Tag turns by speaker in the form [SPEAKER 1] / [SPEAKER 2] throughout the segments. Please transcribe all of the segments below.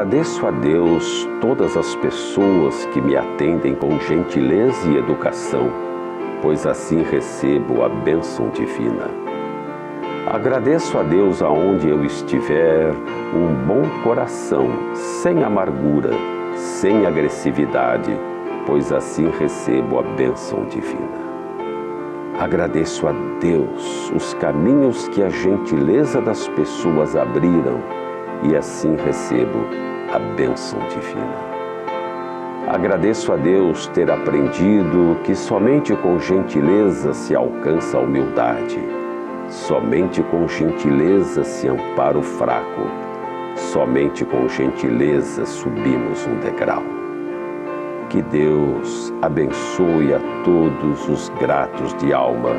[SPEAKER 1] Agradeço a Deus todas as pessoas que me atendem com gentileza e educação, pois assim recebo a bênção divina. Agradeço a Deus aonde eu estiver um bom coração, sem amargura, sem agressividade, pois assim recebo a bênção divina. Agradeço a Deus os caminhos que a gentileza das pessoas abriram e assim recebo a bênção divina. Agradeço a Deus ter aprendido que somente com gentileza se alcança a humildade, somente com gentileza se ampara o fraco, somente com gentileza subimos um degrau. Que Deus abençoe a todos os gratos de alma,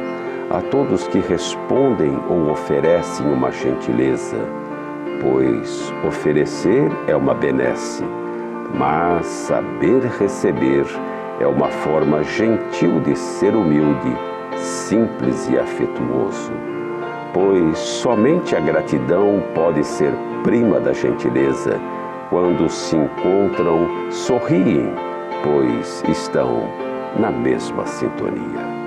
[SPEAKER 1] a todos que respondem ou oferecem uma gentileza, pois oferecer é uma benesse, mas saber receber é uma forma gentil de ser humilde, simples e afetuoso, pois somente a gratidão pode ser prima da gentileza. Quando se encontram, sorriem, pois estão na mesma sintonia.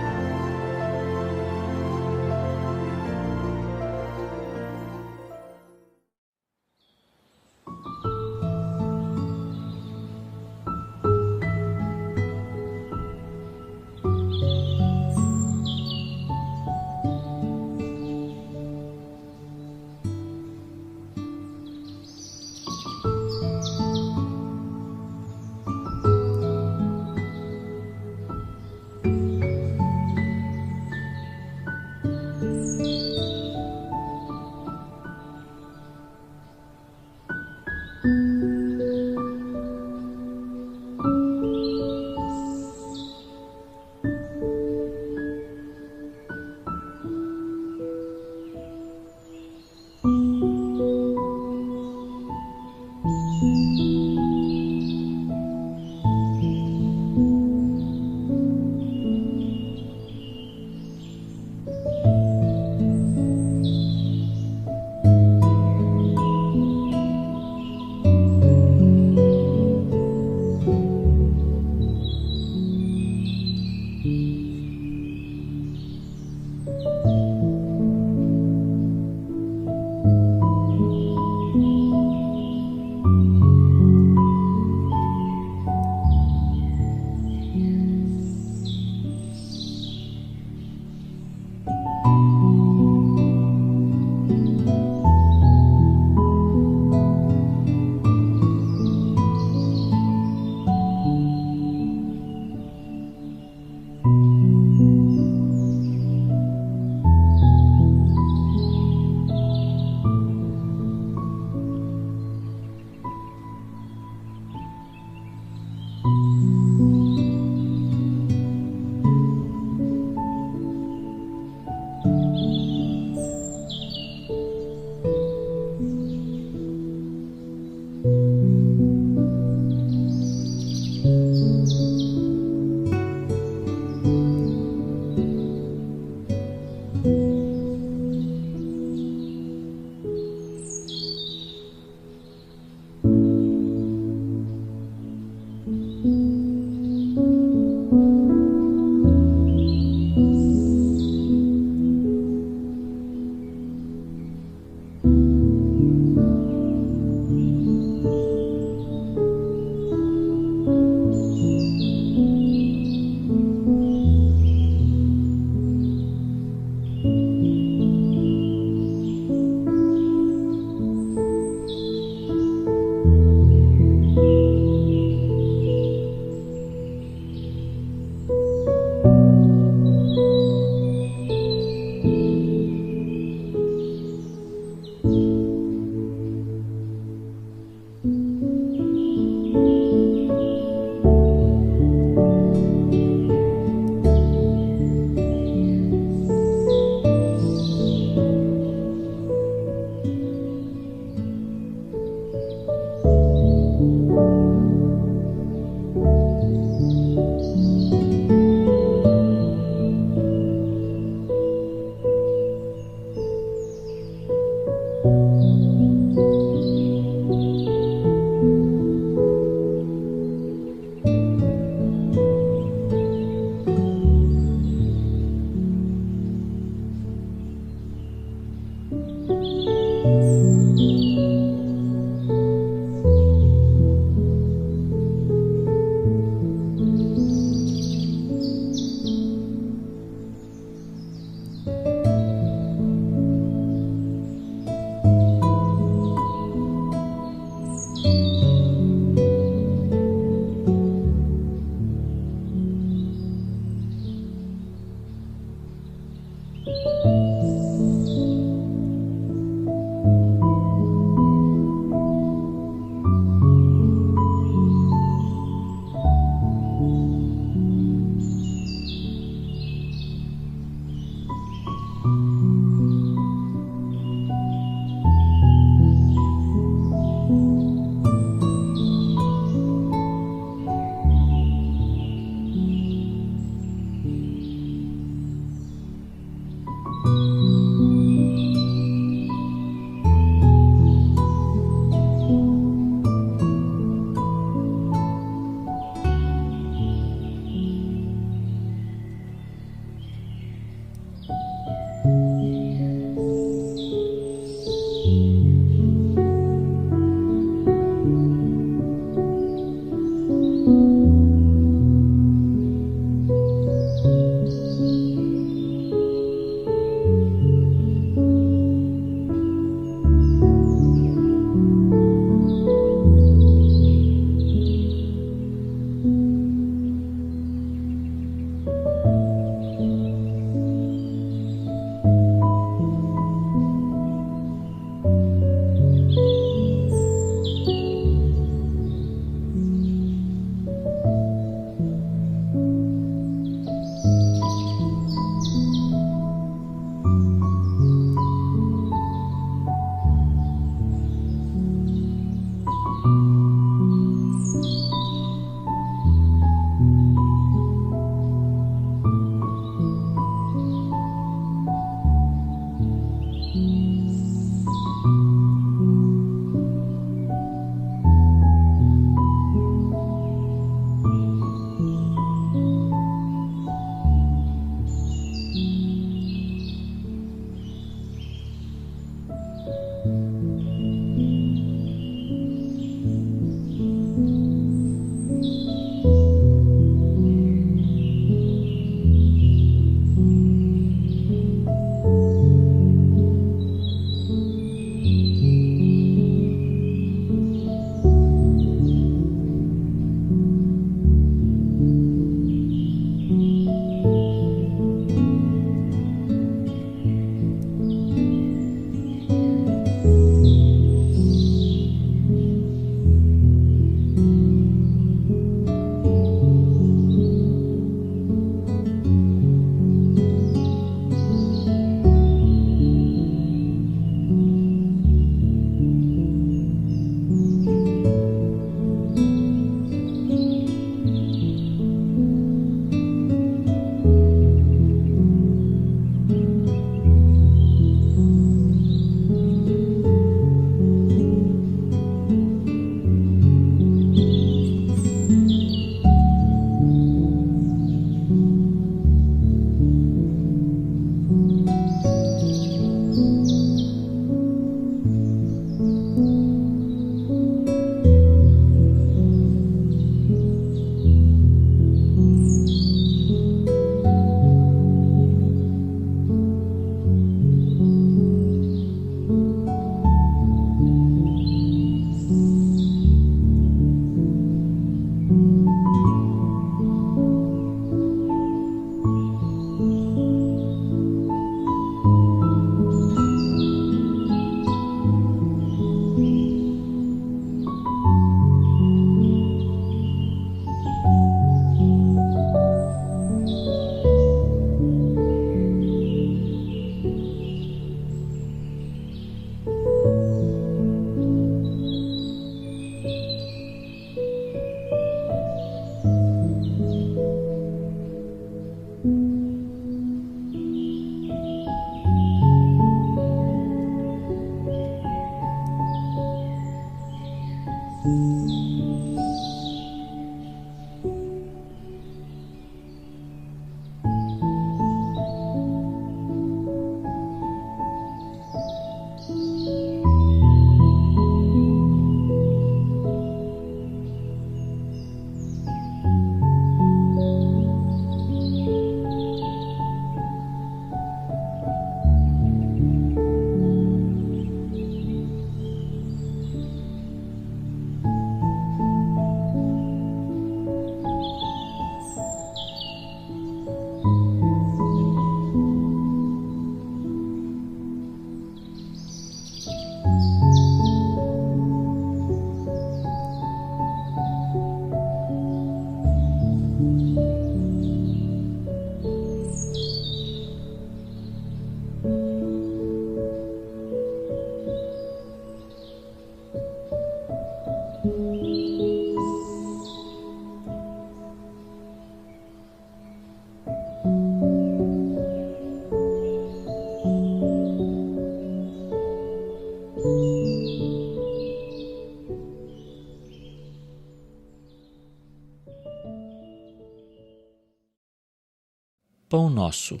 [SPEAKER 2] Pão Nosso,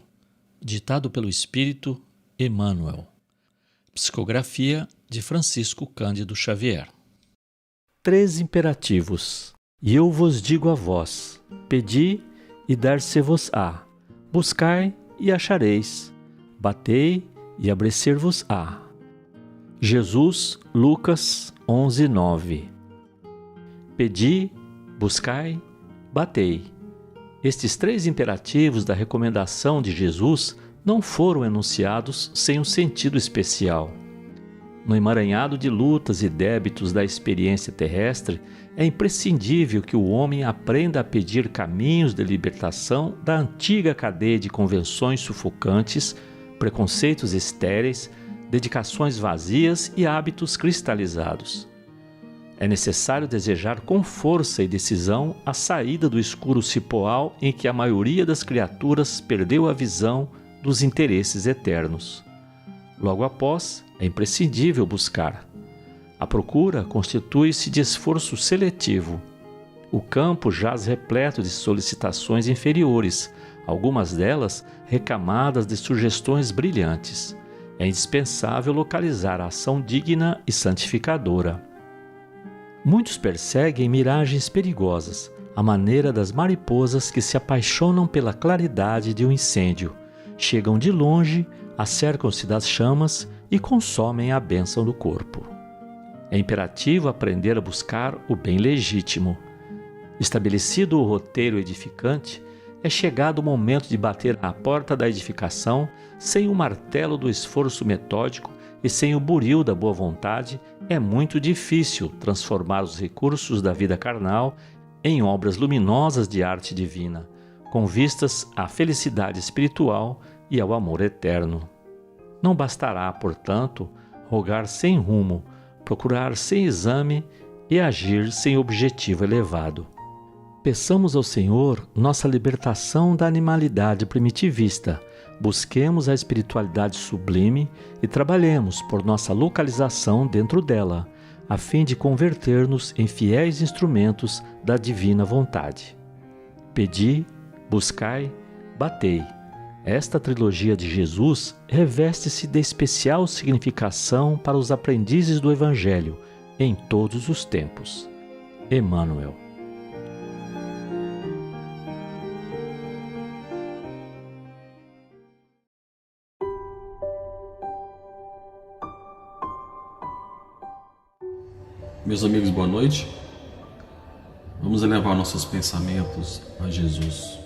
[SPEAKER 2] ditado pelo Espírito Emmanuel. Psicografia de Francisco Cândido Xavier. 3 imperativos. E eu vos digo a vós: pedi e dar-se-vos-á, buscai e achareis, batei e abrir-se-vos-á. Jesus, Lucas 11:9. Pedi, buscai, batei. Estes 3 imperativos da recomendação de Jesus não foram enunciados sem um sentido especial. No emaranhado de lutas e débitos da experiência terrestre, é imprescindível que o homem aprenda a pedir caminhos de libertação da antiga cadeia de convenções sufocantes, preconceitos estéreis, dedicações vazias e hábitos cristalizados. É necessário desejar com força e decisão a saída do escuro cipoal em que a maioria das criaturas perdeu a visão dos interesses eternos. Logo após, é imprescindível buscar. A procura constitui-se de esforço seletivo. O campo jaz repleto de solicitações inferiores, algumas delas recamadas de sugestões brilhantes. É indispensável localizar a ação digna e santificadora. Muitos perseguem miragens perigosas, à maneira das mariposas que se apaixonam pela claridade de um incêndio. Chegam de longe, acercam-se das chamas e consomem a bênção do corpo. É imperativo aprender a buscar o bem legítimo. Estabelecido o roteiro edificante, é chegado o momento de bater à porta da edificação sem o martelo do esforço metódico e sem o buril da boa vontade. É muito difícil transformar os recursos da vida carnal em obras luminosas de arte divina, com vistas à felicidade espiritual e ao amor eterno. Não bastará, portanto, rogar sem rumo, procurar sem exame e agir sem objetivo elevado. Peçamos ao Senhor nossa libertação da animalidade primitivista, busquemos a espiritualidade sublime e trabalhemos por nossa localização dentro dela, a fim de converter-nos em fiéis instrumentos da divina vontade. Pedi, buscai, batei. Esta trilogia de Jesus reveste-se de especial significação para os aprendizes do Evangelho em todos os tempos. Emmanuel.
[SPEAKER 3] Meus amigos, boa noite. Vamos elevar nossos pensamentos a Jesus.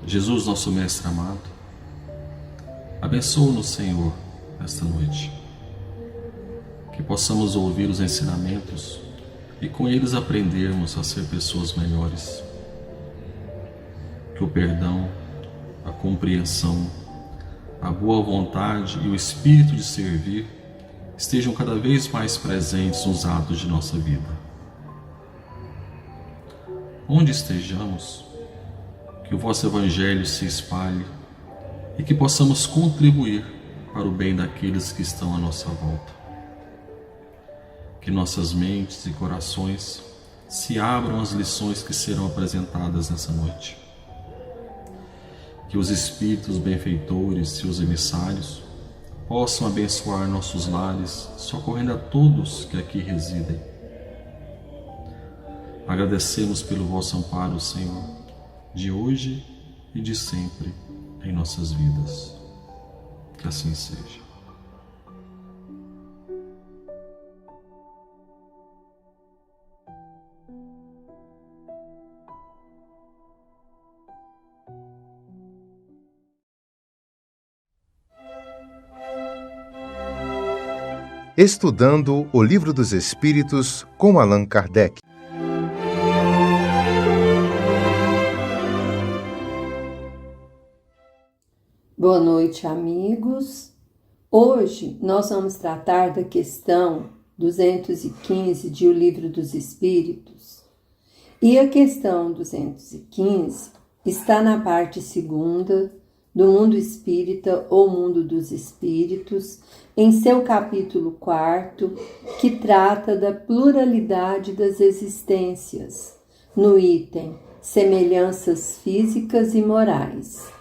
[SPEAKER 3] Jesus, nosso Mestre amado, abençoa-nos, Senhor, esta noite. Que possamos ouvir os ensinamentos e com eles aprendermos a ser pessoas melhores. Que o perdão, a compreensão, a boa vontade e o espírito de servir estejam cada vez mais presentes nos atos de nossa vida. Onde estejamos, que o vosso Evangelho se espalhe e que possamos contribuir para o bem daqueles que estão à nossa volta. Que nossas mentes e corações se abram às lições que serão apresentadas nessa noite. Que os espíritos benfeitores e os emissários possam abençoar nossos lares, socorrendo a todos que aqui residem. Agradecemos pelo vosso amparo, Senhor, de hoje e de sempre em nossas vidas. Que assim seja.
[SPEAKER 4] Estudando o Livro dos Espíritos com Allan Kardec.
[SPEAKER 5] Boa noite, amigos. Hoje nós vamos tratar da questão 215 de O Livro dos Espíritos. E a questão 215 está na parte 2ª do Mundo Espírita ou Mundo dos Espíritos, em seu capítulo 4, que trata da pluralidade das existências, no item Semelhanças Físicas e Morais.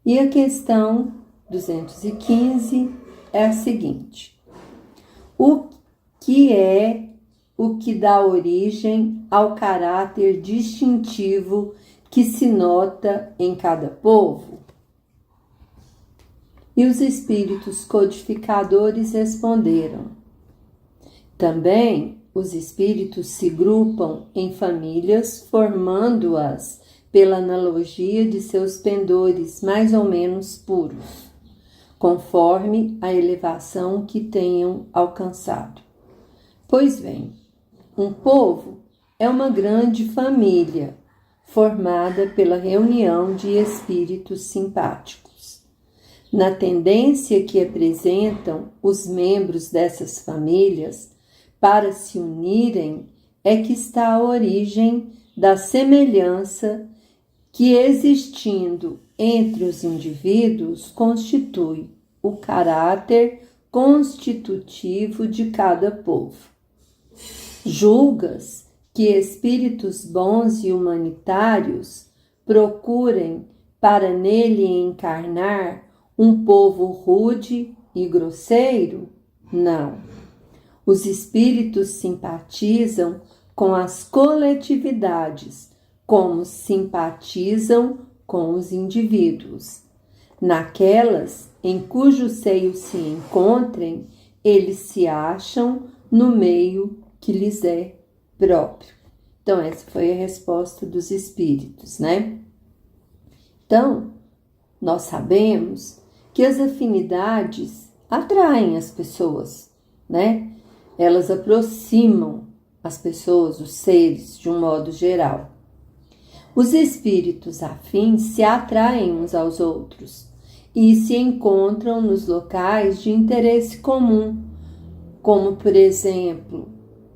[SPEAKER 5] E a questão 215 é a seguinte: o que é o que dá origem ao caráter distintivo que se nota em cada povo? E os espíritos codificadores responderam: também os espíritos se grupam em famílias, formando-as pela analogia de seus pendores mais ou menos puros, conforme a elevação que tenham alcançado. Pois bem, um povo é uma grande família, formada pela reunião de espíritos simpáticos. Na tendência que apresentam os membros dessas famílias para se unirem é que está a origem da semelhança que, existindo entre os indivíduos, constitui o caráter constitutivo de cada povo. Julgas que espíritos bons e humanitários procurem para nele encarnar um povo rude e grosseiro? Não. Os espíritos simpatizam com as coletividades, como simpatizam com os indivíduos. Naquelas em cujo seio se encontrem, eles se acham no meio que lhes é próprio. Então, essa foi a resposta dos espíritos, né? Então, nós sabemos que as afinidades atraem as pessoas, né? Elas aproximam as pessoas, os seres, de um modo geral. Os espíritos afins se atraem uns aos outros e se encontram nos locais de interesse comum, como, por exemplo,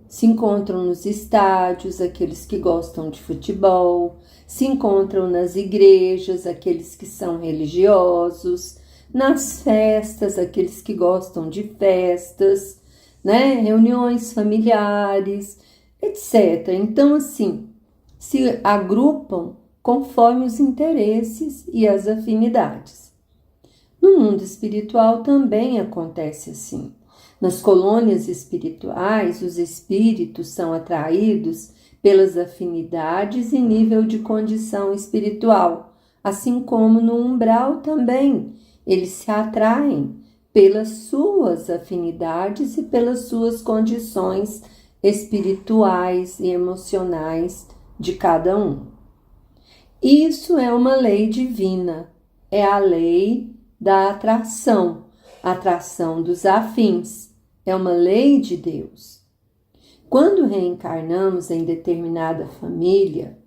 [SPEAKER 5] se encontram nos estádios, aqueles que gostam de futebol, se encontram nas igrejas, aqueles que são religiosos, nas festas, aqueles que gostam de festas, né? Reuniões familiares, etc. Então, assim, se agrupam conforme os interesses e as afinidades. No mundo espiritual também acontece assim. Nas colônias espirituais, os espíritos são atraídos pelas afinidades e nível de condição espiritual, assim como no umbral também. Eles se atraem pelas suas afinidades e pelas suas condições espirituais e emocionais de cada um. Isso é uma lei divina, é a lei da atração dos afins, é uma lei de Deus. Quando reencarnamos em determinada família,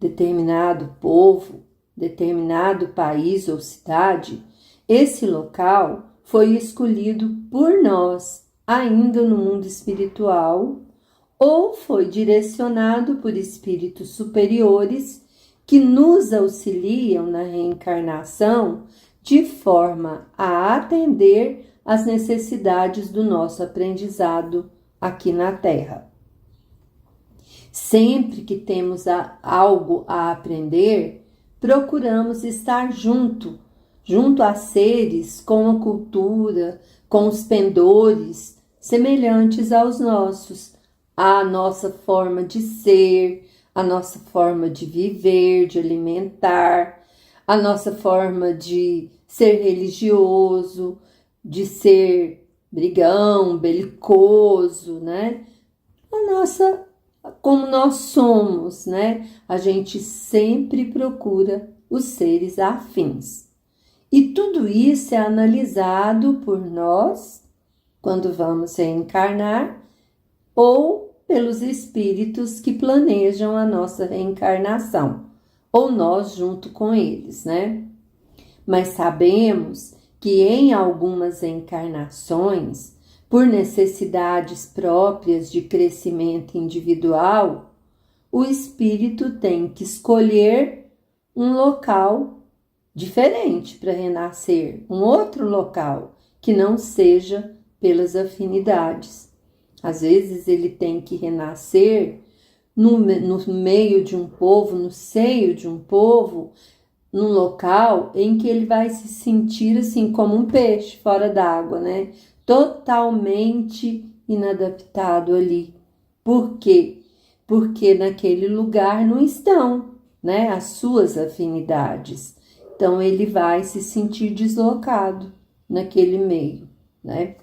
[SPEAKER 5] determinado povo, determinado país ou cidade, esse local foi escolhido por nós, ainda no mundo espiritual, ou foi direcionado por espíritos superiores que nos auxiliam na reencarnação de forma a atender às necessidades do nosso aprendizado aqui na Terra. Sempre que temos algo a aprender, procuramos estar junto a seres com a cultura, com os pendores semelhantes aos nossos, a nossa forma de ser, a nossa forma de viver, de alimentar, a nossa forma de ser religioso, de ser brigão, belicoso, né? Como nós somos, né? A gente sempre procura os seres afins. E tudo isso é analisado por nós quando vamos reencarnar ou pelos espíritos que planejam a nossa reencarnação, ou nós junto com eles, né? Mas sabemos que em algumas encarnações, por necessidades próprias de crescimento individual, o espírito tem que escolher um local diferente para renascer, um outro local que não seja pelas afinidades. Às vezes ele tem que renascer no meio de um povo, no seio de um povo, num local em que ele vai se sentir assim como um peixe fora d'água, né? Totalmente inadaptado ali. Por quê? Porque naquele lugar não estão, né, as suas afinidades. Então ele vai se sentir deslocado naquele meio, né?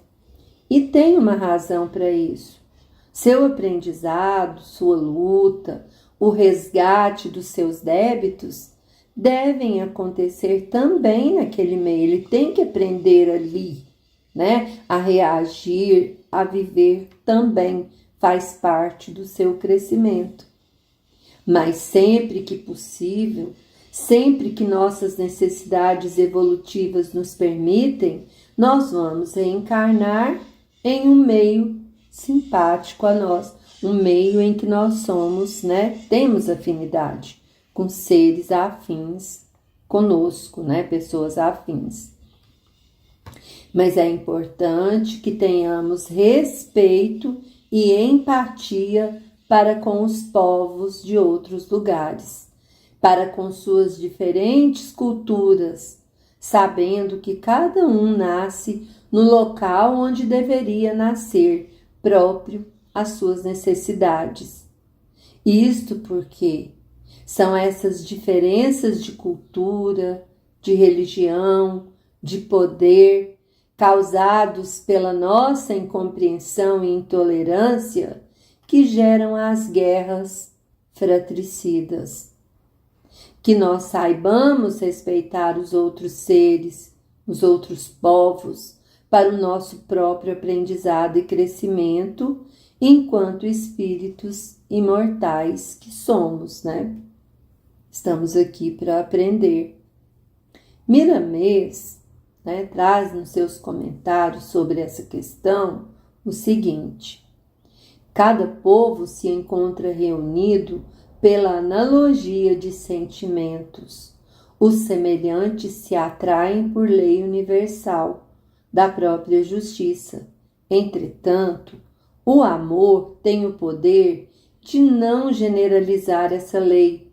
[SPEAKER 5] E tem uma razão para isso. Seu aprendizado, sua luta, o resgate dos seus débitos devem acontecer também naquele meio. Ele tem que aprender ali, né? A reagir, a viver também faz parte do seu crescimento. Mas sempre que possível, sempre que nossas necessidades evolutivas nos permitem, nós vamos reencarnar em um meio simpático a nós, um meio em que nós somos, né? Temos afinidade com seres afins conosco, né? Pessoas afins. Mas é importante que tenhamos respeito e empatia para com os povos de outros lugares, para com suas diferentes culturas, sabendo que cada um nasce no local onde deveria nascer, próprio às suas necessidades. Isto porque são essas diferenças de cultura, de religião, de poder, causados pela nossa incompreensão e intolerância, que geram as guerras fratricidas. Que nós saibamos respeitar os outros seres, os outros povos, para o nosso próprio aprendizado e crescimento, enquanto espíritos imortais que somos, né? Estamos aqui para aprender. Miramês, né, traz nos seus comentários sobre essa questão o seguinte: cada povo se encontra reunido pela analogia de sentimentos. Os semelhantes se atraem por lei universal da própria justiça. Entretanto, o amor tem o poder de não generalizar essa lei,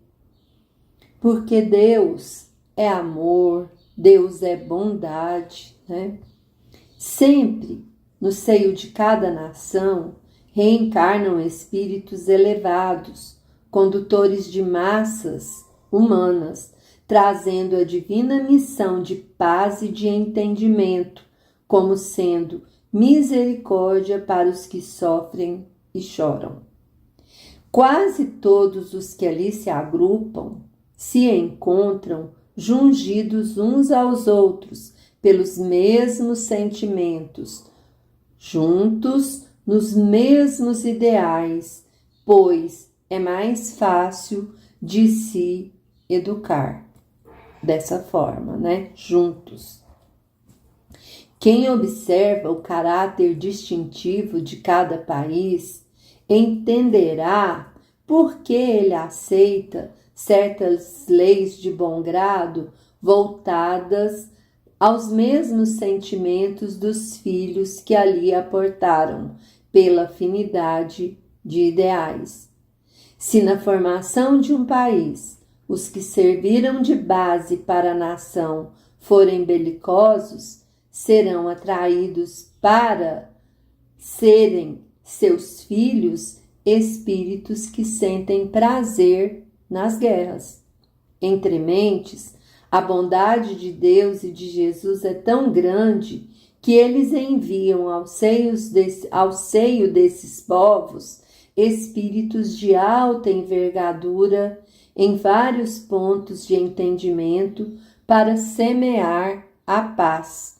[SPEAKER 5] porque Deus é amor, Deus é bondade, né? Sempre, no seio de cada nação, reencarnam espíritos elevados, condutores de massas humanas, trazendo a divina missão de paz e de entendimento, como sendo misericórdia para os que sofrem e choram. Quase todos os que ali se agrupam se encontram jungidos uns aos outros pelos mesmos sentimentos, juntos nos mesmos ideais, pois é mais fácil de se educar dessa forma, né? Juntos. Quem observa o caráter distintivo de cada país entenderá por que ele aceita certas leis de bom grado voltadas aos mesmos sentimentos dos filhos que ali aportaram pela afinidade de ideais. Se na formação de um país os que serviram de base para a nação forem belicosos, serão atraídos para serem seus filhos espíritos que sentem prazer nas guerras. Entre mentes, a bondade de Deus e de Jesus é tão grande que eles enviam ao seio desses povos espíritos de alta envergadura em vários pontos de entendimento para semear a paz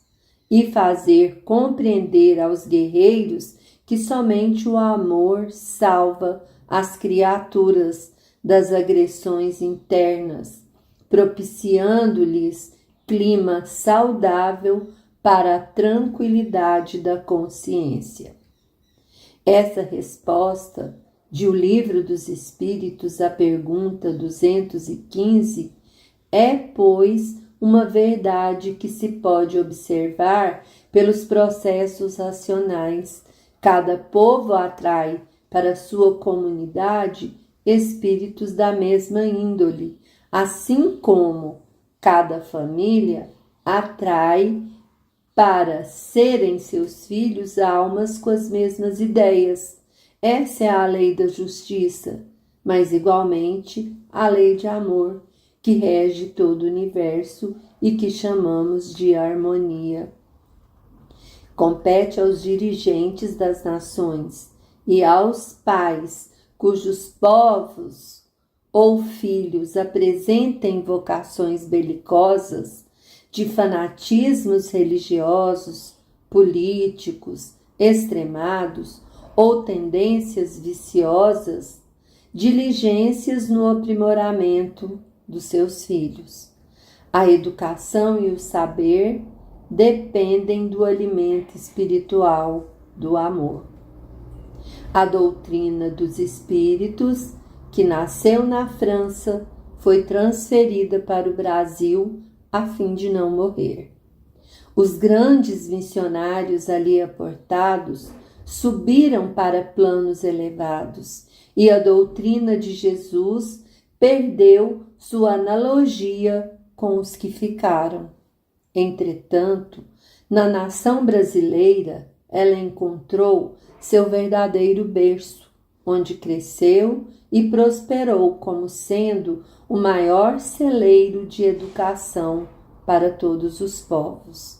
[SPEAKER 5] e fazer compreender aos guerreiros que somente o amor salva as criaturas das agressões internas, propiciando-lhes clima saudável para a tranquilidade da consciência. Essa resposta de O Livro dos Espíritos à pergunta 215 é, pois, uma verdade que se pode observar pelos processos racionais. Cada povo atrai para sua comunidade espíritos da mesma índole, assim como cada família atrai para serem seus filhos almas com as mesmas ideias. Essa é a lei da justiça, mas igualmente a lei de amor, que rege todo o universo e que chamamos de harmonia. Compete aos dirigentes das nações e aos pais cujos povos ou filhos apresentem vocações belicosas, de fanatismos religiosos, políticos, extremados ou tendências viciosas, diligências no aprimoramento dos seus filhos. A educação e o saber dependem do alimento espiritual do amor. A doutrina dos espíritos, que nasceu na França, foi transferida para o Brasil a fim de não morrer. Os grandes missionários ali aportados subiram para planos elevados e a doutrina de Jesus perdeu sua analogia com os que ficaram. Entretanto, na nação brasileira, ela encontrou seu verdadeiro berço, onde cresceu e prosperou como sendo o maior celeiro de educação para todos os povos.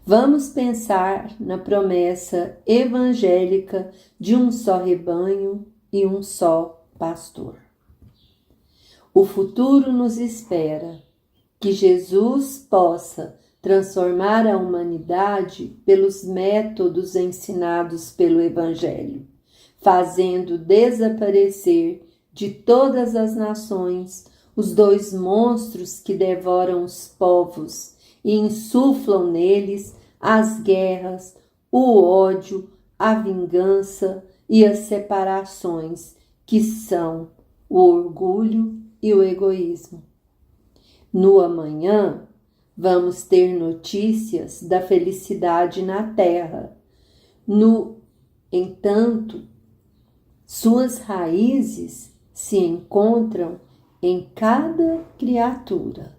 [SPEAKER 5] Vamos pensar na promessa evangélica de um só rebanho e um só pastor. O futuro nos espera, que Jesus possa transformar a humanidade pelos métodos ensinados pelo Evangelho, fazendo desaparecer de todas as nações os dois monstros que devoram os povos e insuflam neles as guerras, o ódio, a vingança e as separações, que são o orgulho e o egoísmo. No amanhã, vamos ter notícias da felicidade na terra. No entanto, suas raízes se encontram em cada criatura.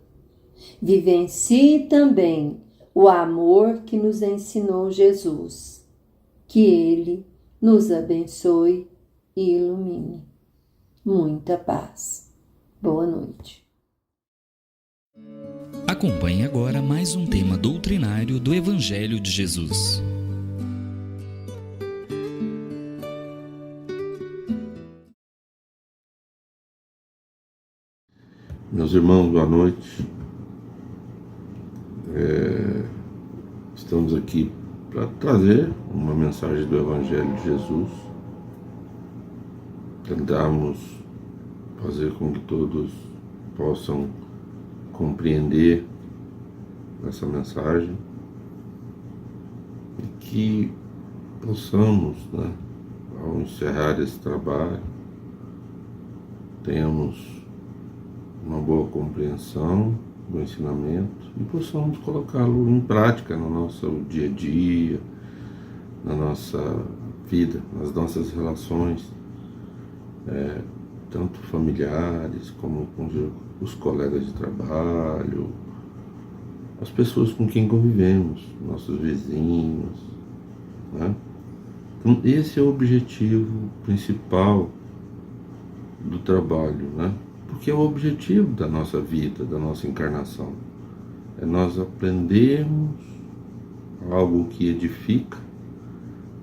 [SPEAKER 5] Vivencie também o amor que nos ensinou Jesus. Que Ele nos abençoe e ilumine. Muita paz. Boa noite.
[SPEAKER 6] Acompanhe agora mais um tema doutrinário do Evangelho de Jesus.
[SPEAKER 7] Meus irmãos, boa noite. Estamos aqui para trazer uma mensagem do Evangelho de Jesus. Tentarmos fazer com que todos possam compreender essa mensagem e que possamos, ao encerrar esse trabalho, tenhamos uma boa compreensão do ensinamento e possamos colocá-lo em prática no nosso dia a dia, na nossa vida, nas nossas relações, tanto familiares como com os colegas de trabalho, as pessoas com quem convivemos, nossos vizinhos, né? Então, esse é o objetivo principal do trabalho, né? Porque é o objetivo da nossa vida, da nossa encarnação. É nós aprendermos algo que edifica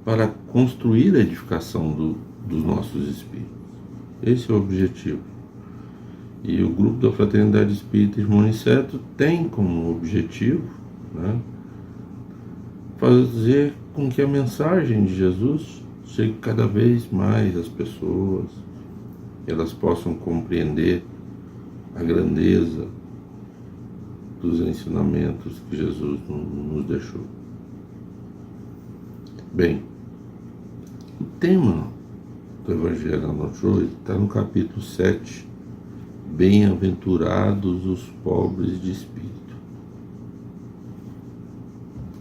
[SPEAKER 7] para construir a edificação dos nossos espíritos. Esse é o objetivo. E o grupo da Fraternidade Espírita Irmão Aniceto tem como objetivo, né, fazer com que a mensagem de Jesus chegue cada vez mais às pessoas, elas possam compreender a grandeza dos ensinamentos que Jesus nos deixou. Bem, o tema do Evangelho da Noite hoje está no capítulo 7, Bem-aventurados os pobres de espírito.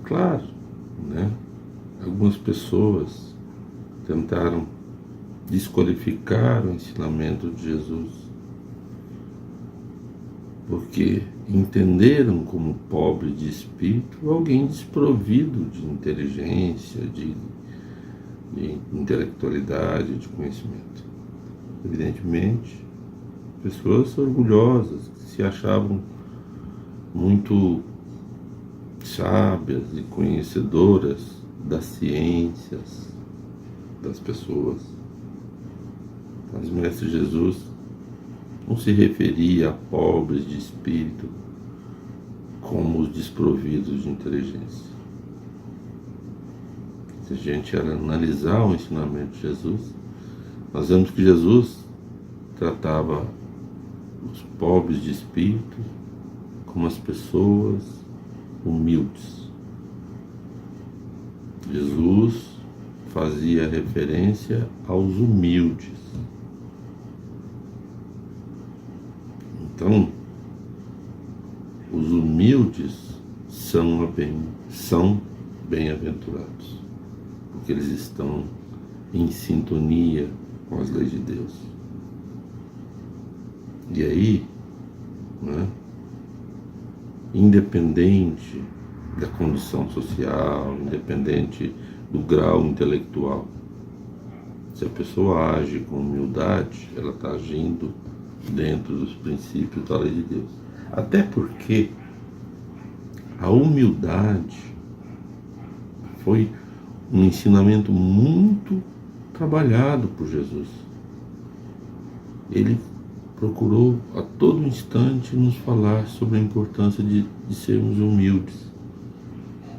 [SPEAKER 7] Claro, né? Algumas pessoas tentaram desqualificar o ensinamento de Jesus, porque entenderam como pobre de espírito alguém desprovido de inteligência, de intelectualidade, de conhecimento. Evidentemente, pessoas orgulhosas, que se achavam muito sábias e conhecedoras das ciências das pessoas. Mas o Mestre Jesus não se referia a pobres de espírito como os desprovidos de inteligência. Se a gente analisar o ensinamento de Jesus, nós vemos que Jesus tratava os pobres de espírito como as pessoas humildes. Jesus fazia referência aos humildes. Então, os humildes são bem-aventurados, porque eles estão em sintonia com as leis de Deus. E aí, né, independente da condição social, independente do grau intelectual, se a pessoa age com humildade, ela está agindo dentro dos princípios da lei de Deus. Até porque a humildade foi um ensinamento muito trabalhado por Jesus. Ele procurou a todo instante nos falar sobre a importância de sermos humildes.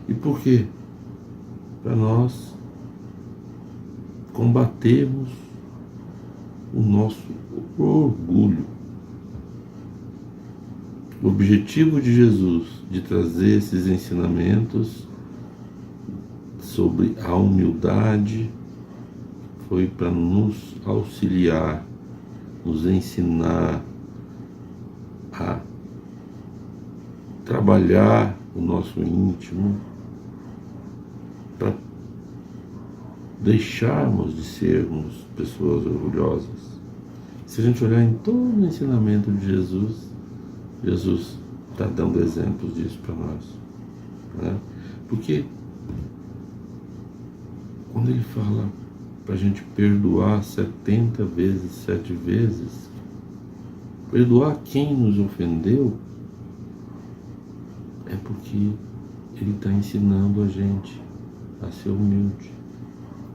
[SPEAKER 7] E por quê? Para nós combatermos o nosso orgulho. O objetivo de Jesus de trazer esses ensinamentos sobre a humildade foi para nos auxiliar, nos ensinar a trabalhar o nosso íntimo para deixarmos de sermos pessoas orgulhosas. Se a gente olhar em todo o ensinamento de Jesus, Jesus está dando exemplos disso para nós, né? Porque quando ele fala para a gente perdoar 70 vezes, 7 vezes, perdoar quem nos ofendeu, é porque ele está ensinando a gente a ser humilde,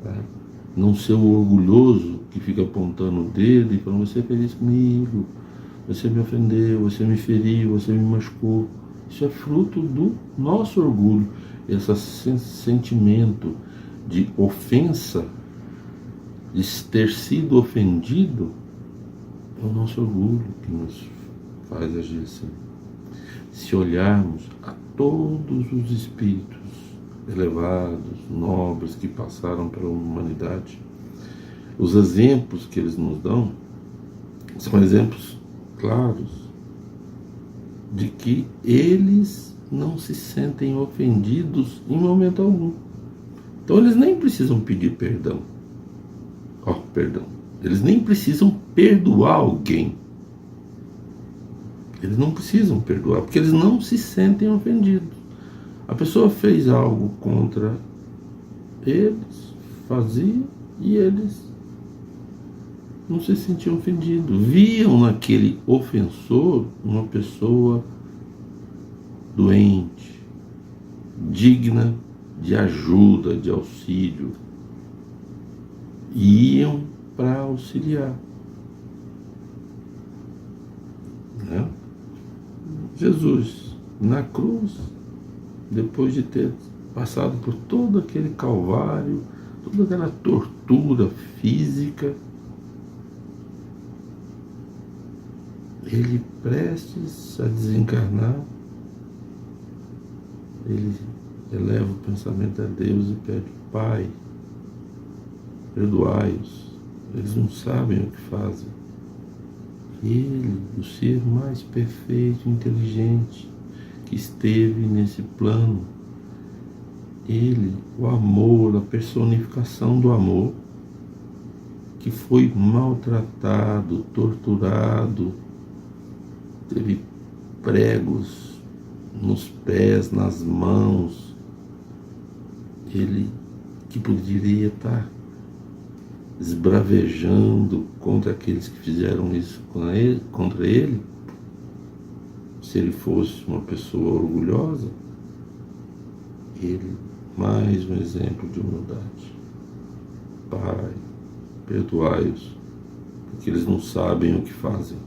[SPEAKER 7] tá? Não ser o orgulhoso que fica apontando o dedo e falando: você fez isso comigo, você me ofendeu, você me feriu, você me machucou. Isso é fruto do nosso orgulho. Esse sentimento de ofensa, de ter sido ofendido, é o nosso orgulho que nos faz agir assim. Se olharmos a todos os espíritos elevados, nobres que passaram pela humanidade, os exemplos que eles nos dão são exemplos claros de que eles não se sentem ofendidos em momento algum. Então eles nem precisam pedir perdão. Perdão. Eles nem precisam perdoar alguém. Eles não precisam perdoar, porque eles não se sentem ofendidos. A pessoa fez algo contra eles, fazia, e eles não se sentiam ofendidos. Viam naquele ofensor uma pessoa doente, digna de ajuda, de auxílio, e iam para auxiliar. Né? Jesus, na cruz, depois de ter passado por todo aquele calvário, toda aquela tortura física, ele prestes a desencarnar, ele eleva o pensamento a Deus e pede: Pai, perdoai-os, eles não sabem o que fazem. Ele, o ser mais perfeito, inteligente, que esteve nesse plano, ele, o amor, a personificação do amor, que foi maltratado, torturado, teve pregos nos pés, nas mãos, ele que poderia estar esbravejando contra aqueles que fizeram isso contra ele, se ele fosse uma pessoa orgulhosa, ele, mais um exemplo de humildade. Pai, perdoai-os, porque eles não sabem o que fazem.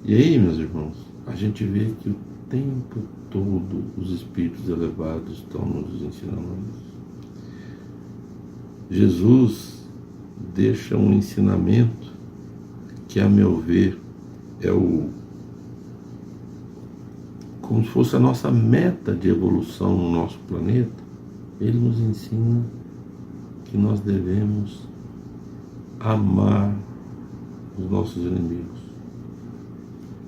[SPEAKER 7] E aí, meus irmãos, a gente vê que o tempo todo os espíritos elevados estão nos ensinando isso. Jesus deixa um ensinamento que, a meu ver, é como se fosse a nossa meta de evolução no nosso planeta. Ele nos ensina que nós devemos amar os nossos inimigos,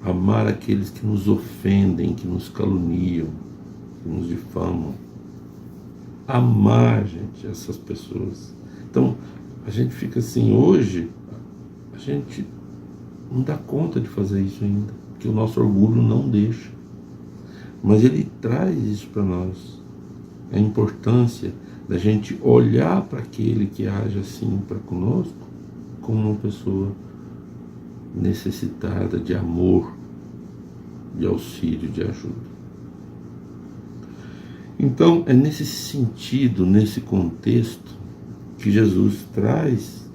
[SPEAKER 7] amar aqueles que nos ofendem, que nos caluniam, que nos difamam. Amar, gente, essas pessoas. Então, a gente fica assim, hoje, a gente não dá conta de fazer isso ainda, porque o nosso orgulho não deixa. Mas ele traz isso para nós, a importância da gente olhar para aquele que age assim para conosco como uma pessoa necessitada de amor, de auxílio, de ajuda. Então, é nesse sentido, nesse contexto, que Jesus traz,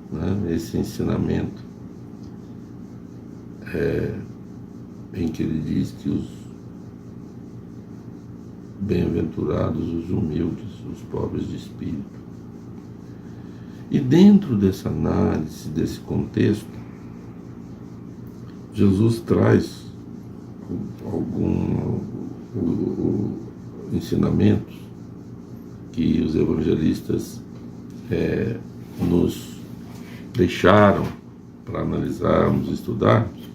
[SPEAKER 7] né, esse ensinamento, em que ele diz que os bem-aventurados, os humildes, os pobres de espírito. E dentro dessa análise, desse contexto, Jesus traz alguns ensinamentos que os evangelistas nos deixaram para analisarmos, estudarmos,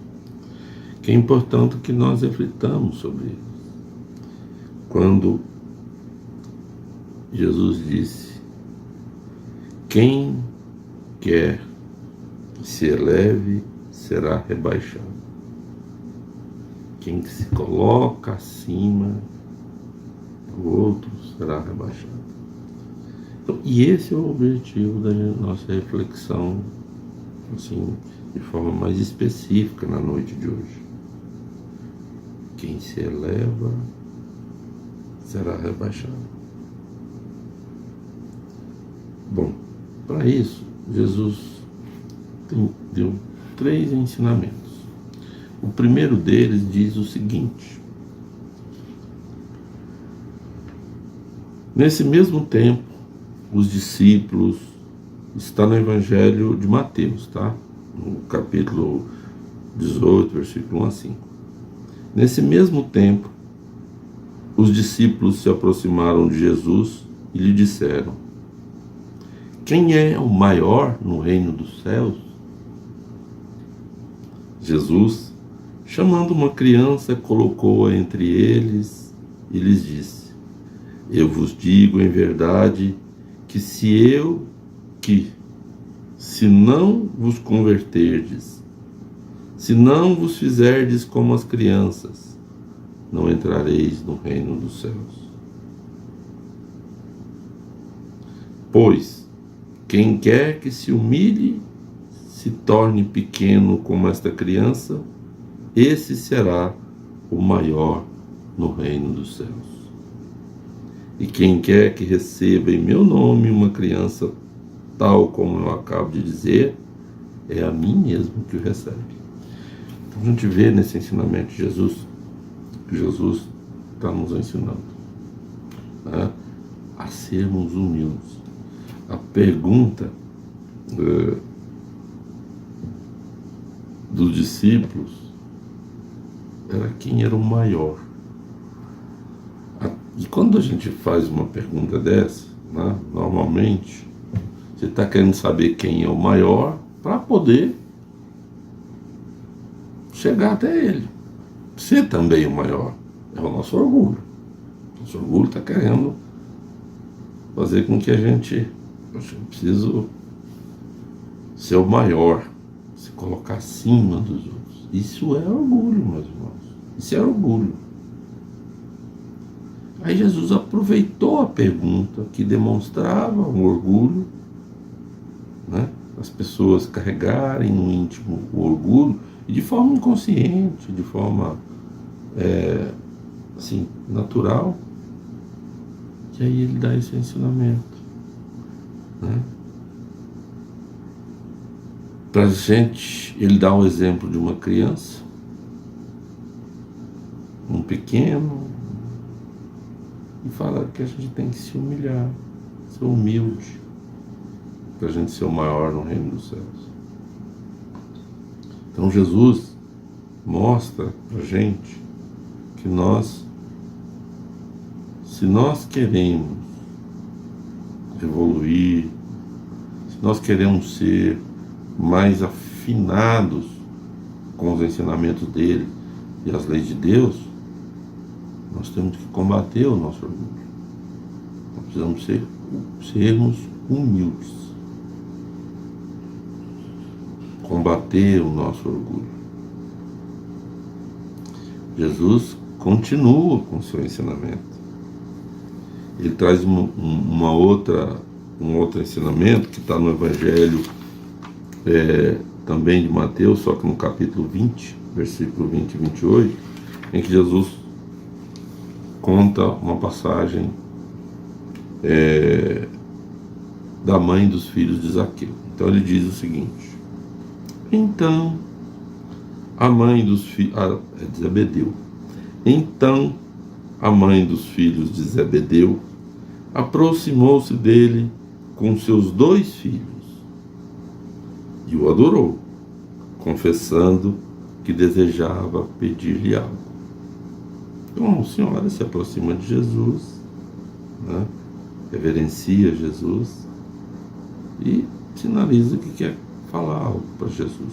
[SPEAKER 7] que é importante que nós reflitamos sobre eles. Quando Jesus disse: quem quer que se eleve será rebaixado. Quem se coloca acima do outro será rebaixado. Então, e esse é o objetivo da nossa reflexão, assim, de forma mais específica na noite de hoje. Quem se eleva será rebaixado. Bom, para isso, Jesus deu 3 ensinamentos. O primeiro deles diz o seguinte: nesse mesmo tempo, os discípulos, está no Evangelho de Mateus, tá? No capítulo 18, versículo 1 a 5. Nesse mesmo tempo, os discípulos se aproximaram de Jesus e lhe disseram: quem é o maior no reino dos céus? Jesus, Chamando uma criança, colocou-a entre eles e lhes disse: Eu vos digo em verdade que se não vos converterdes, se não vos fizerdes como as crianças, não entrareis no reino dos céus. Pois quem quer que se humilhe, se torne pequeno como esta criança, esse será o maior no reino dos céus. E quem quer que receba em meu nome uma criança tal como eu acabo de dizer, é a mim mesmo que o recebe. Então a gente vê nesse ensinamento de Jesus, que Jesus está nos ensinando, né, a sermos humildes. A pergunta dos discípulos era quem era o maior. E quando a gente faz uma pergunta dessa, né, normalmente você está querendo saber quem é o maior para poder chegar até ele. Ser também o maior. É o nosso orgulho. Nosso orgulho está querendo fazer com que a gente preciso ser o maior, se colocar acima dos outros. Isso é orgulho, meus irmãos. Isso é orgulho. Aí Jesus aproveitou a pergunta que demonstrava um orgulho, né? As pessoas carregarem no íntimo o orgulho, e de forma inconsciente, de forma assim, natural. E aí ele dá esse ensinamento, né? Pra gente, ele dá um exemplo de uma criança, um pequeno, e fala que a gente tem que se humilhar, ser humilde, para a gente ser o maior no reino dos céus. Então Jesus mostra para a gente que se nós queremos evoluir, se nós queremos ser mais afinados com os ensinamentos dele e as leis de Deus, nós temos que combater o nosso orgulho. Nós precisamos sermos humildes. Combater o nosso orgulho. Jesus continua com o seu ensinamento. Ele traz um outro ensinamento que está no Evangelho também de Mateus, só que no capítulo 20, versículo 20 e 28, em que Jesus conta uma passagem da mãe dos filhos de Zaqueu. Então ele diz o seguinte: então a mãe dos filhos de Zebedeu, então a mãe dos filhos de Zebedeu aproximou-se dele com seus 2 filhos e o adorou, confessando que desejava pedir-lhe algo. Então a senhora se aproxima de Jesus, né, reverencia Jesus e sinaliza que quer falar algo para Jesus.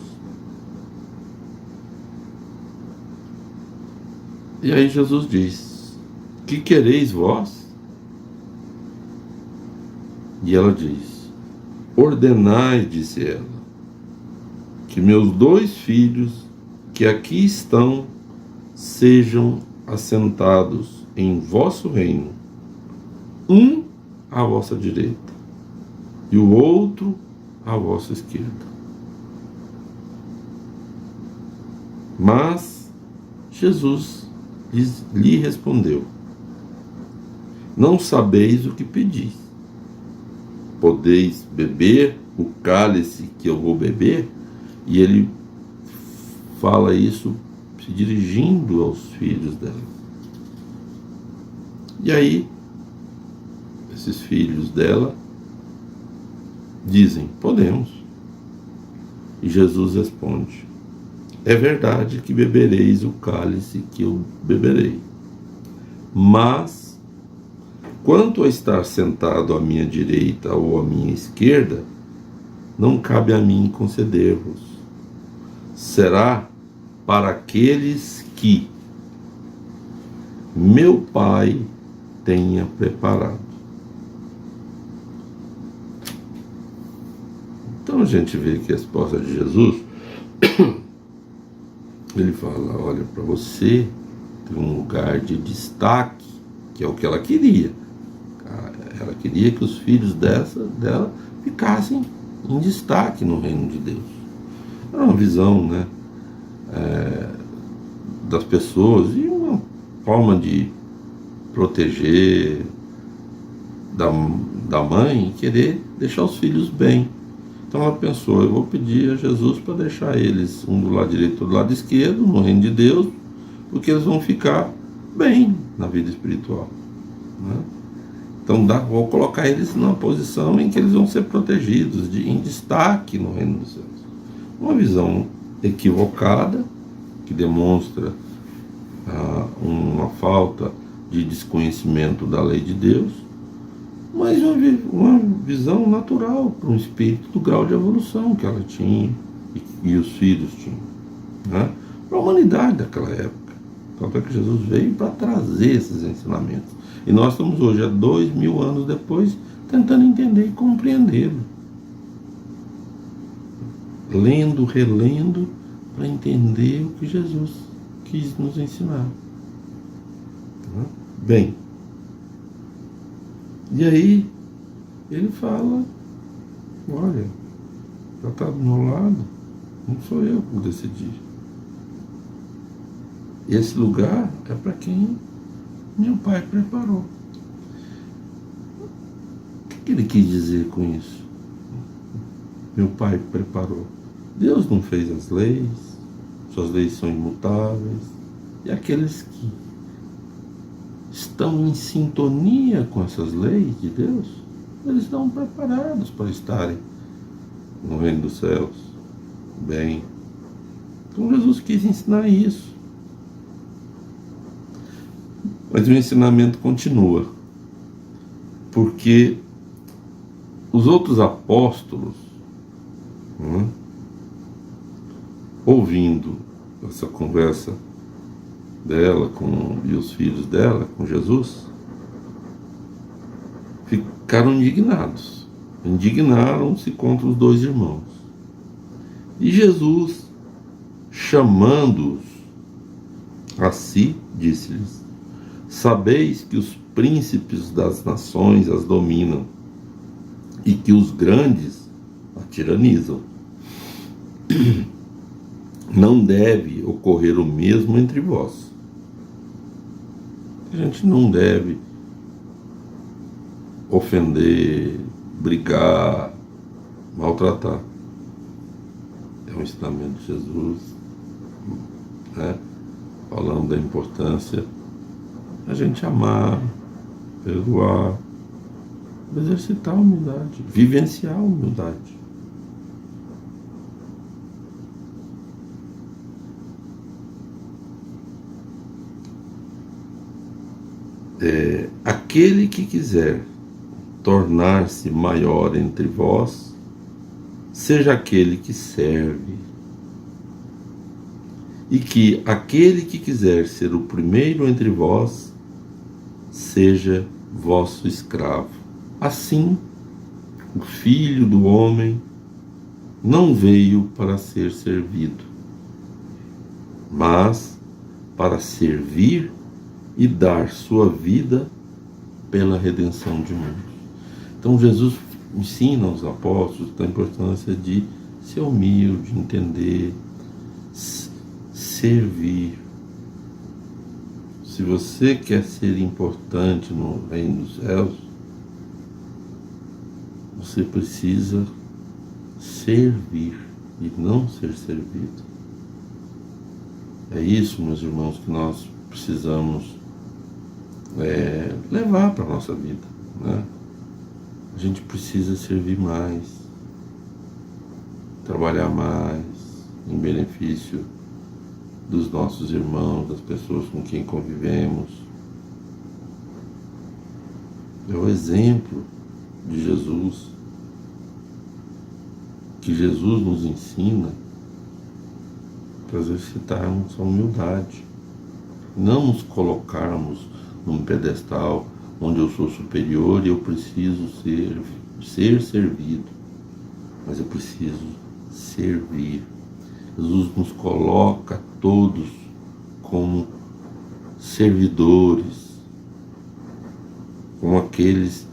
[SPEAKER 7] E aí Jesus diz: que quereis vós? E ela diz: ordenai, disse ela, que meus 2 filhos que aqui estão sejam assentados em vosso reino, um à vossa direita e o outro à vossa esquerda. Mas Jesus lhe respondeu: não sabeis o que pedis. Podeis beber o cálice que eu vou beber? E ele fala isso se dirigindo aos filhos dela. E aí, esses filhos dela dizem: podemos. E Jesus responde: é verdade que bebereis o cálice que eu beberei, mas quanto a estar sentado à minha direita ou à minha esquerda, não cabe a mim conceder-vos. Será para aqueles que meu Pai tenha preparado. Então a gente vê que a resposta de Jesus, ele fala, olha, para você ter um lugar de destaque, que é o que ela queria. Ela queria que os filhos dela ficassem em destaque no reino de Deus. Era uma visão, né, das pessoas e uma forma de proteger da mãe e querer deixar os filhos bem. Então ela pensou, eu vou pedir a Jesus para deixar eles um do lado direito e do lado esquerdo no reino de Deus, porque eles vão ficar bem na vida espiritual, né? Então vou colocar eles numa posição em que eles vão ser protegidos, em destaque no reino dos céus. Uma visão equivocada, que demonstra uma falta de desconhecimento da lei de Deus, mas uma visão natural para um espírito do grau de evolução que ela tinha e os filhos tinham, né? Para a humanidade daquela época. Tanto é que Jesus veio para trazer esses ensinamentos. E nós estamos hoje, há 2000 anos depois, tentando entender e compreendê-lo. Lendo, relendo, para entender o que Jesus quis nos ensinar. Bem, e aí ele fala, olha, já está do meu lado, não sou eu que vou decidir. Esse lugar é para quem meu Pai preparou. O que ele quis dizer com isso? Meu Pai preparou. Deus não fez as leis, suas leis são imutáveis, e aqueles que estão em sintonia com essas leis de Deus, eles estão preparados para estarem no reino dos céus. Bem, então Jesus quis ensinar isso. Mas o ensinamento continua, porque os outros apóstolos, ouvindo essa conversa dela e os filhos dela com Jesus, ficaram indignados, indignaram-se contra os dois irmãos. E Jesus, chamando-os a si, disse-lhes: sabeis que os príncipes das nações as dominam e que os grandes a tiranizam. Não deve ocorrer o mesmo entre vós. A gente não deve ofender, brigar, maltratar. É um ensinamento de Jesus, né? Falando da importância a gente amar, perdoar, exercitar a humildade, vivenciar a humildade. Aquele que quiser tornar-se maior entre vós, seja aquele que serve. E que aquele que quiser ser o primeiro entre vós, seja vosso escravo. Assim, o Filho do Homem não veio para ser servido, mas para servir e dar sua vida pela redenção de muitos. Então Jesus ensina aos apóstolos a importância de ser humilde, entender, servir. Se você quer ser importante no reino dos céus, você precisa servir e não ser servido. É isso, meus irmãos, que nós precisamos levar para a nossa vida, né? A gente precisa servir mais, trabalhar mais em benefício dos nossos irmãos, das pessoas com quem convivemos. É o exemplo de Jesus, que Jesus nos ensina para exercitarmos a humildade. Não nos colocarmos num pedestal onde eu sou superior e eu preciso ser servido, mas eu preciso servir. Jesus nos coloca todos como servidores, como aqueles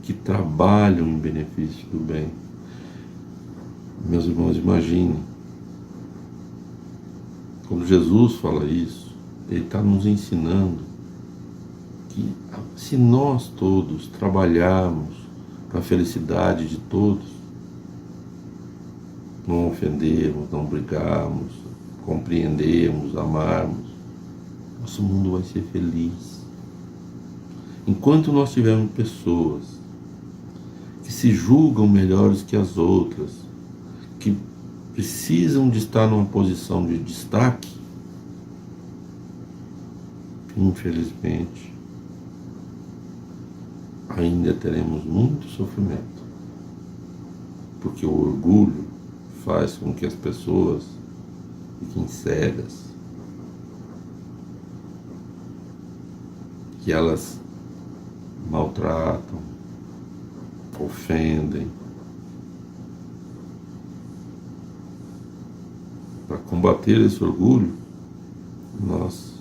[SPEAKER 7] que trabalham em benefício do bem. Meus irmãos, imaginem, quando Jesus fala isso, Ele está nos ensinando que se nós todos trabalharmos para a felicidade de todos, não ofendermos, não brigarmos, compreendermos, amarmos, nosso mundo vai ser feliz. Enquanto nós tivermos pessoas que se julgam melhores que as outras, que precisam de estar numa posição de destaque, infelizmente, ainda teremos muito sofrimento, porque o orgulho faz com que as pessoas fiquem cegas, que elas maltratam, ofendem. Para combater esse orgulho, nós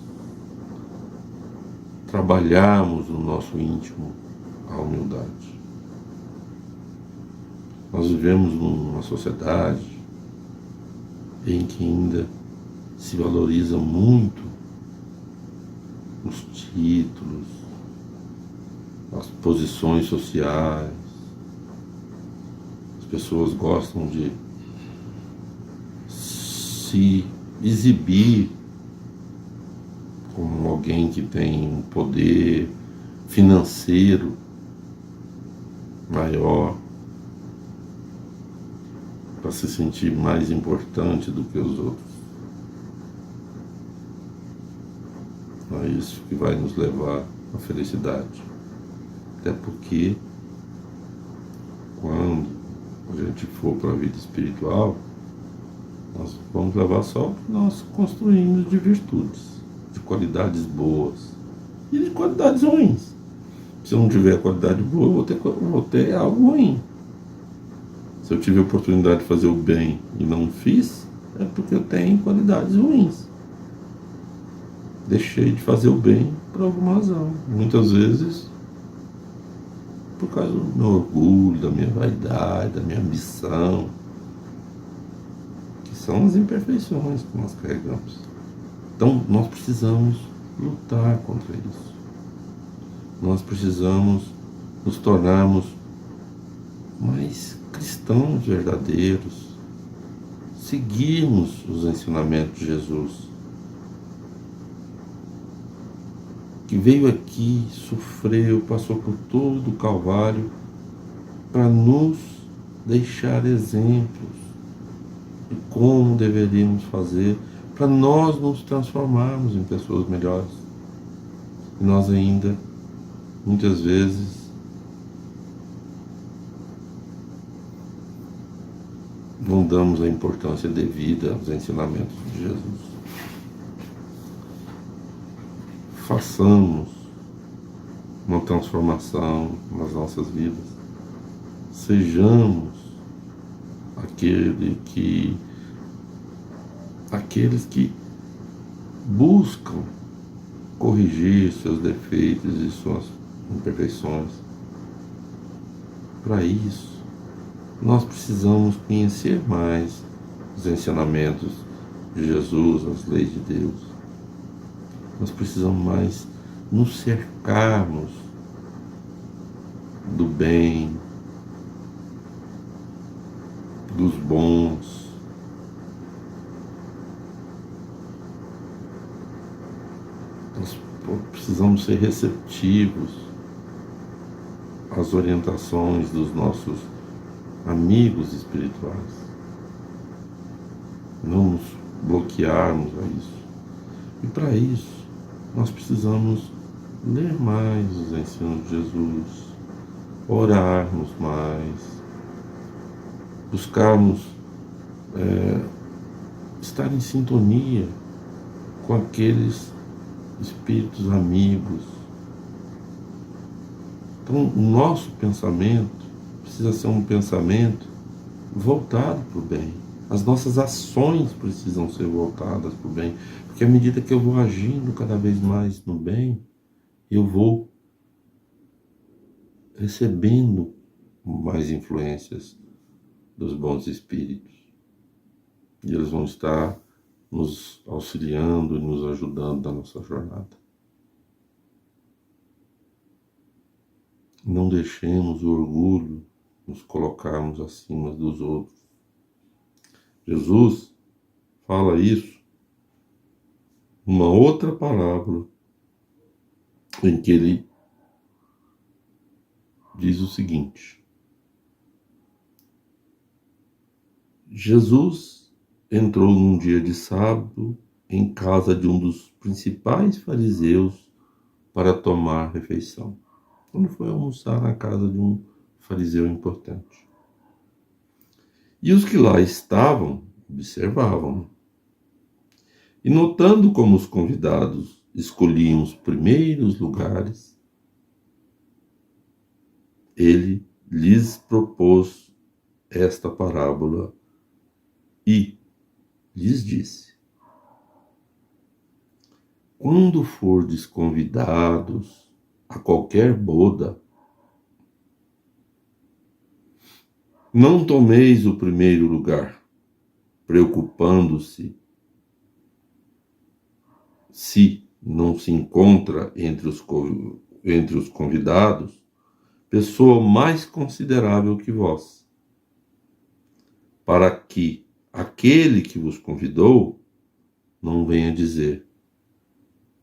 [SPEAKER 7] trabalhamos no nosso íntimo a humildade. Nós vivemos numa sociedade em que ainda se valoriza muito os títulos, as posições sociais. As pessoas gostam de se exibir como alguém que tem um poder financeiro maior, para se sentir mais importante do que os outros. Não é isso que vai nos levar à felicidade. Até porque, quando a gente for para a vida espiritual, nós vamos levar só o que nós construímos de virtudes, de qualidades boas e de qualidades ruins. Se eu não tiver qualidade boa, eu vou ter algo ruim. Se eu tive a oportunidade de fazer o bem e não fiz, é porque eu tenho qualidades ruins. Deixei de fazer o bem por alguma razão. Muitas vezes por causa do meu orgulho, da minha vaidade, da minha ambição, que são as imperfeições que nós carregamos. Então nós precisamos lutar contra isso. Nós precisamos nos tornarmos mais cristãos verdadeiros, seguirmos os ensinamentos de Jesus, que veio aqui, sofreu, passou por todo o Calvário para nos deixar exemplos de como deveríamos fazer para nós nos transformarmos em pessoas melhores. E nós ainda, muitas vezes, não damos a importância devida aos ensinamentos de Jesus. Façamos uma transformação nas nossas vidas. Sejamos aqueles que buscam corrigir seus defeitos e suas imperfeições. Para isso, nós precisamos conhecer mais os ensinamentos de Jesus, as leis de Deus. Nós precisamos mais nos cercarmos do bem, dos bons. Nós precisamos ser receptivos às orientações dos nossos amigos espirituais. Não nos bloquearmos a isso. E para isso, nós precisamos ler mais os ensinos de Jesus, orarmos mais, buscarmos estar em sintonia com aqueles espíritos amigos. Então, o nosso pensamento precisa ser um pensamento voltado para o bem. As nossas ações precisam ser voltadas para o bem, porque à medida que eu vou agindo cada vez mais no bem, eu vou recebendo mais influências dos bons espíritos. E eles vão estar nos auxiliando e nos ajudando na nossa jornada. Não deixemos o orgulho nos colocarmos acima dos outros. Jesus fala isso numa outra parábola, em que ele diz o seguinte: Jesus entrou num dia de sábado em casa de um dos principais fariseus para tomar refeição. Quando foi almoçar na casa de um fariseu importante. E os que lá estavam observavam. E notando como os convidados escolhiam os primeiros lugares, ele lhes propôs esta parábola e lhes disse: quando fordes convidados a qualquer boda, não tomeis o primeiro lugar, preocupando-se se não se encontra entre os convidados pessoa mais considerável que vós, para que aquele que vos convidou não venha dizer: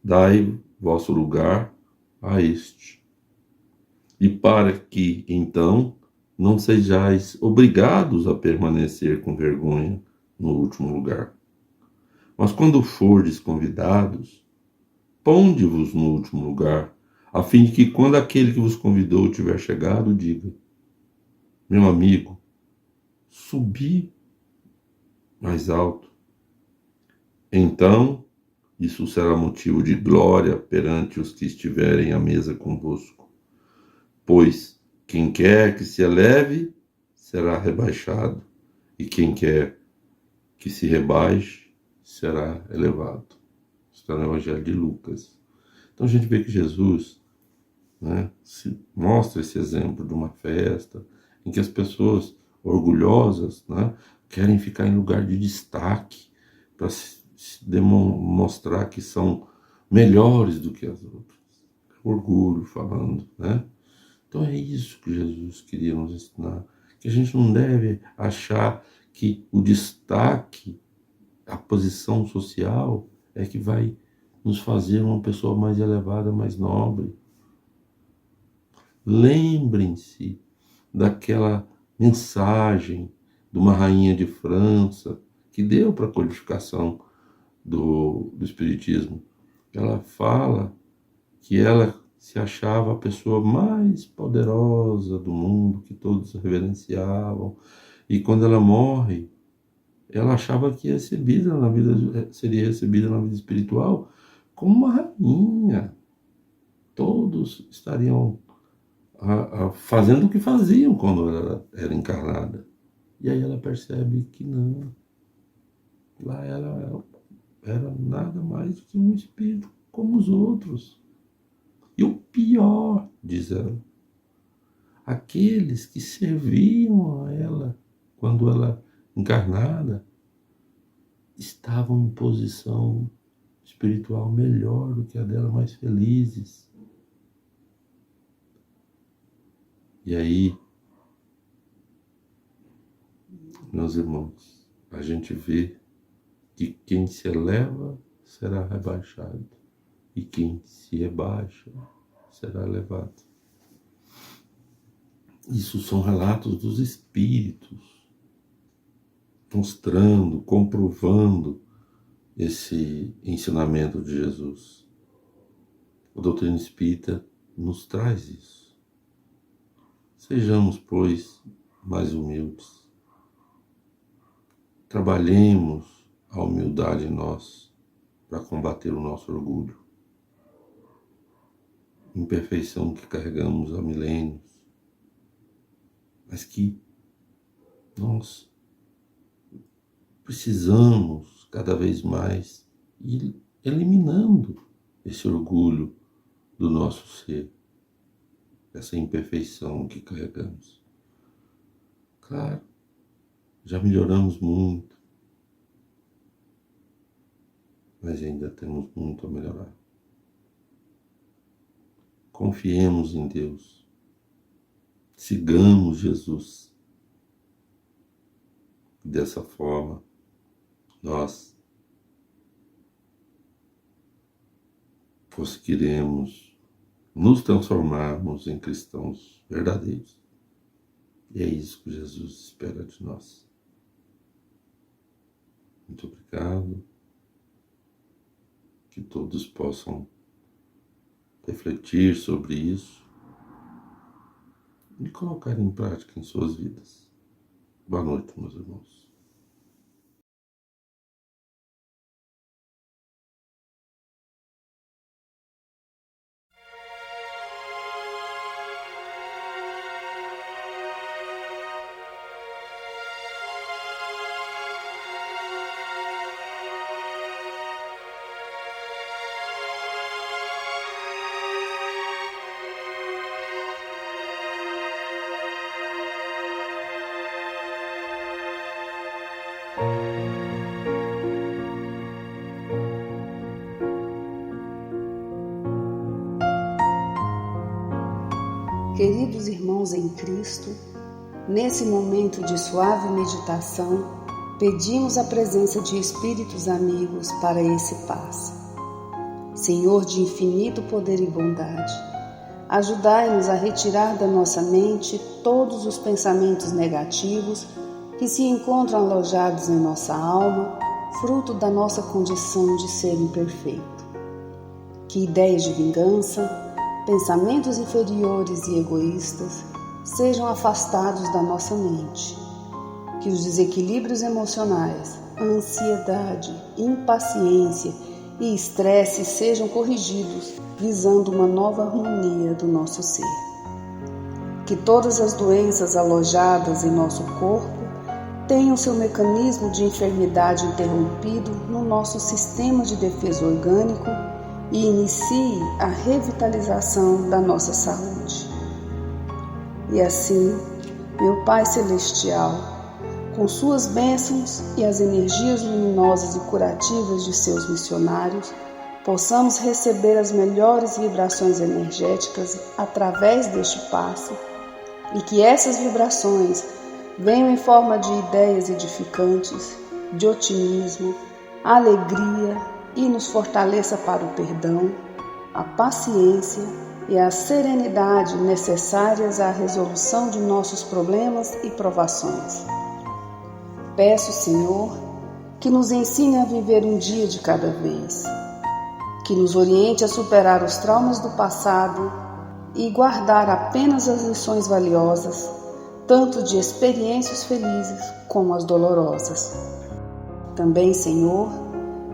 [SPEAKER 7] dai vosso lugar a este. E para que, então, não sejais obrigados a permanecer com vergonha no último lugar. Mas quando fordes convidados, ponde-vos no último lugar, a fim de que quando aquele que vos convidou tiver chegado, diga: meu amigo, subi mais alto. Então, isso será motivo de glória perante os que estiverem à mesa convosco. Pois quem quer que se eleve, será rebaixado, e quem quer que se rebaixe, será elevado. Está no Evangelho de Lucas. Então a gente vê que Jesus, mostra esse exemplo de uma festa em que as pessoas orgulhosas, querem ficar em lugar de destaque para demonstrar que são melhores do que as outras. Orgulho falando, Então é isso que Jesus queria nos ensinar, que a gente não deve achar que o destaque, a posição social é que vai nos fazer uma pessoa mais elevada, mais nobre. Lembrem-se daquela mensagem de uma rainha de França que deu para a codificação do Espiritismo. Ela fala que ela se achava a pessoa mais poderosa do mundo, que todos reverenciavam. E quando ela morre, ela achava que seria recebida na vida espiritual como uma rainha. Todos estariam fazendo o que faziam quando ela era encarnada. E aí ela percebe que não. Lá ela era nada mais do que um espírito como os outros. E o pior, diz ela, aqueles que serviam a ela quando ela encarnada estavam em posição espiritual melhor do que a dela, mais felizes. E aí, meus irmãos, a gente vê que quem se eleva será rebaixado e quem se rebaixa será elevado. Isso são relatos dos espíritos, mostrando, comprovando esse ensinamento de Jesus. A doutrina espírita nos traz isso. Sejamos, pois, mais humildes. Trabalhemos a humildade em nós para combater o nosso orgulho. Imperfeição que carregamos há milênios, mas que nós precisamos cada vez mais ir eliminando esse orgulho do nosso ser, essa imperfeição que carregamos. Claro, já melhoramos muito, mas ainda temos muito a melhorar. Confiemos em Deus, sigamos Jesus. Dessa forma, nós conseguiremos nos transformarmos em cristãos verdadeiros. E é isso que Jesus espera de nós. Muito obrigado. Que todos possam refletir sobre isso e colocar em prática em suas vidas. Boa noite, meus irmãos.
[SPEAKER 8] Queridos irmãos em Cristo, nesse momento de suave meditação, pedimos a presença de espíritos amigos para esse passe. Senhor de infinito poder e bondade, ajudai-nos a retirar da nossa mente todos os pensamentos negativos que se encontram alojados em nossa alma, fruto da nossa condição de ser imperfeito. Que ideias de vingança, pensamentos inferiores e egoístas sejam afastados da nossa mente. Que os desequilíbrios emocionais, a ansiedade, impaciência e estresse sejam corrigidos, visando uma nova harmonia do nosso ser. Que todas as doenças alojadas em nosso corpo tenham seu mecanismo de enfermidade interrompido no nosso sistema de defesa orgânico e inicie a revitalização da nossa saúde. E assim, meu Pai Celestial, com suas bênçãos e as energias luminosas e curativas de seus missionários, possamos receber as melhores vibrações energéticas através deste passe e que essas vibrações venham em forma de ideias edificantes, de otimismo, alegria, e nos fortaleça para o perdão, a paciência e a serenidade necessárias à resolução de nossos problemas e provações. Peço, Senhor, que nos ensine a viver um dia de cada vez, que nos oriente a superar os traumas do passado e guardar apenas as lições valiosas, tanto de experiências felizes como as dolorosas. Também, Senhor,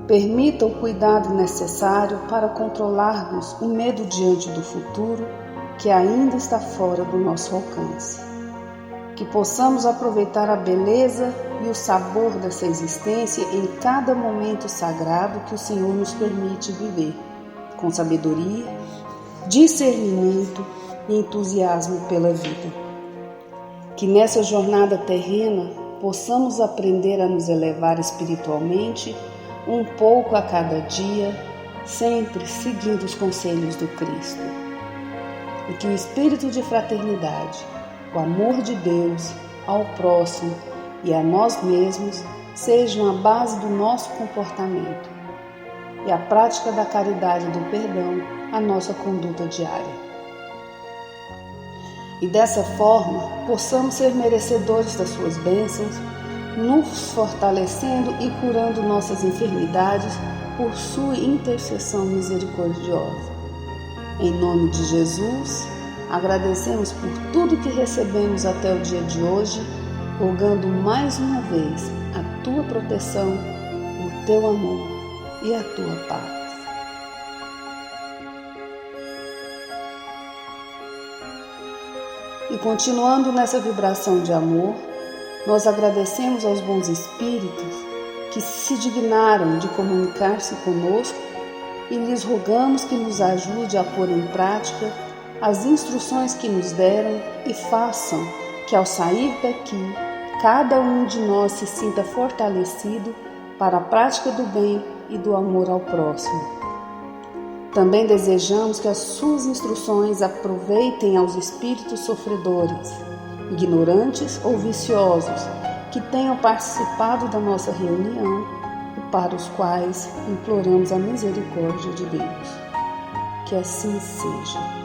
[SPEAKER 8] permita o cuidado necessário para controlarmos o medo diante do futuro que ainda está fora do nosso alcance. Que possamos aproveitar a beleza e o sabor dessa existência em cada momento sagrado que o Senhor nos permite viver, com sabedoria, discernimento e entusiasmo pela vida. Que nessa jornada terrena possamos aprender a nos elevar espiritualmente um pouco a cada dia, sempre seguindo os conselhos do Cristo. E que o espírito de fraternidade, o amor de Deus ao próximo e a nós mesmos sejam a base do nosso comportamento e a prática da caridade e do perdão a nossa conduta diária. E dessa forma possamos ser merecedores das suas bênçãos, nos fortalecendo e curando nossas enfermidades por sua intercessão misericordiosa. Em nome de Jesus, agradecemos por tudo que recebemos até o dia de hoje, rogando mais uma vez a tua proteção por teu amor e a tua paz. E continuando nessa vibração de amor, nós agradecemos aos bons espíritos que se dignaram de comunicar-se conosco e lhes rogamos que nos ajude a pôr em prática as instruções que nos deram e façam que, ao sair daqui, cada um de nós se sinta fortalecido para a prática do bem e do amor ao próximo. Também desejamos que as suas instruções aproveitem aos espíritos sofredores, ignorantes ou viciosos, que tenham participado da nossa reunião e para os quais imploramos a misericórdia de Deus. Que assim seja.